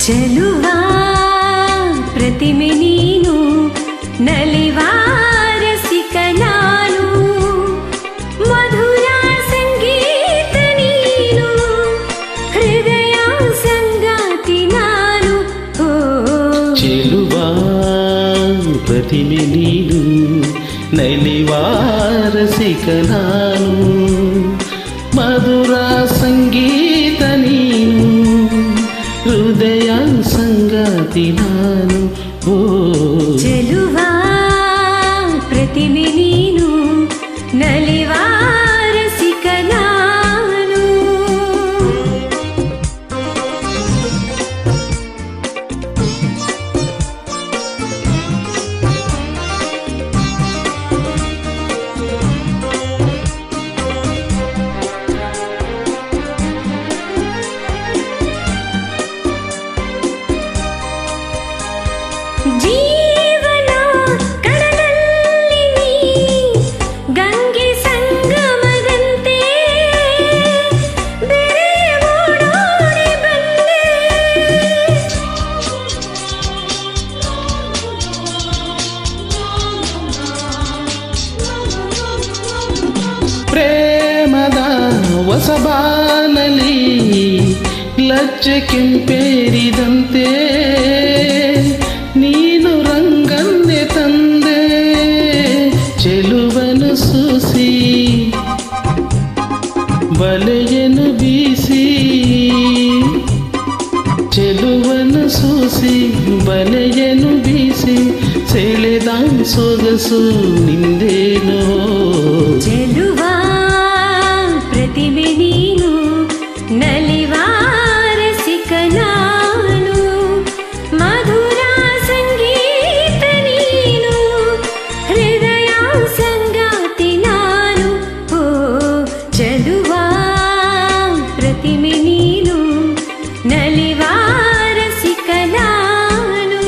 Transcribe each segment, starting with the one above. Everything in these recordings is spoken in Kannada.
ಚೆಲುವ ಪ್ರತಿಮೆ ನೀನು, ನಲಿವ ರಸಿಕ ನಾನು, ಮಧುರ ಸಂಗೀತ ನೀನು, ಹೃದಯ ಸಂಗಾತಿ ನಾನು. ಚೆಲುವ ಪ್ರತಿಮೆ ನೀನು, ನಲಿವ ರಸಿಕ ನಾನು, ಮಧುರ ಸಂಗೀತ ನೀನು, ಹೃದಯ ಸಂಗಾತಿ ನಾನು. ಚೆಲುವ ಪ್ರತಿಮೆ ನೀನು, ನಲಿವ ರಸಿಕ ನಾನು. ಜೀವನ ಕಡಲಲ್ಲಿ ನೀ ಗಂಗೆ ಸಂಗಮದಂತೆ ಬೆರೆವೋಡೋಡಿ ಬಂದೆ. ಪ್ರೇಮದ ಹೊಸಬಾನಲಿ ಲಜ್ಜೆ ಕೆಂಪೇರಿದಂತೆ ನೀನು ರಂಗನ್ನೆ ತಂದೆ. ಚೆಲುವನು ಸೂಸಿ ಬಲೆಯನ್ನು ಬೀಸಿ, ಚೆಲುವನು ಸೂಸಿ ಬಲೆಯನ್ನು ಬೀಸಿ, ಸೆಳೆದ ಸೊಗಸು ನಿಂದೇನೋ. ಚೆಲುವ ಪ್ರತಿಮೆ ನೀನು, ನಲಿವ ರಸಿಕ ನಾನು, ಮಧುರ ಸಂಗೀತ ನೀನು, ಹೃದಯ ಸಂಗಾತಿ ನಾನು. ಚೆಲುವ ಪ್ರತಿಮೆ ನೀನು, ನಲಿವ ರಸಿಕ ನಾನು.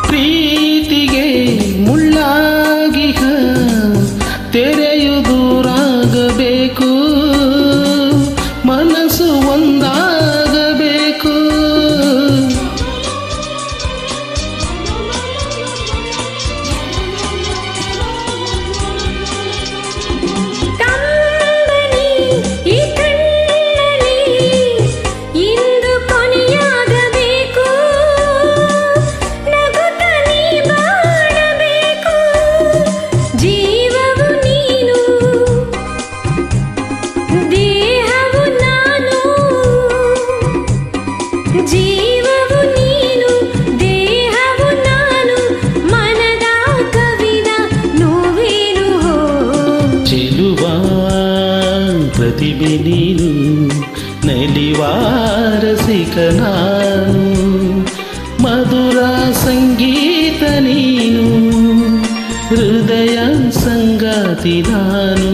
ಪ್ರೀತಿಗೆ ಮುಳ್ಳಾಗಿಹ ತೆರೆಯು ದೂರಾಗಬೇಕು, ಮನಸ್ಸು ಒಂದಾಗಬೇಕು. ಕಂಬನಿ ಈ ಕಣ್ಣಲ್ಲಿ ಇಂದು ಕೊನೆಯಾಗಬೇಕು, ನಗುತ್ತ ನೀ ಬಾಳಬೇಕು. ಜೀವವು ನೀನು, ದೇಹವು ನಾನು, ಜೀವವು ನೀನು, ದೇಹವು ನಾನು, ಮನದ ಕವಿದ ನೋವೇನು. ಚೆಲುವ ಪ್ರತಿಭೆ ನೀನು, ನಲಿವ ರಸಿಕ ನಾನು, ಮಧುರ ಸಂಗೀತ ನೀನು, ಹೃದಯ ಸಂಗಾತಿ ನಾನು.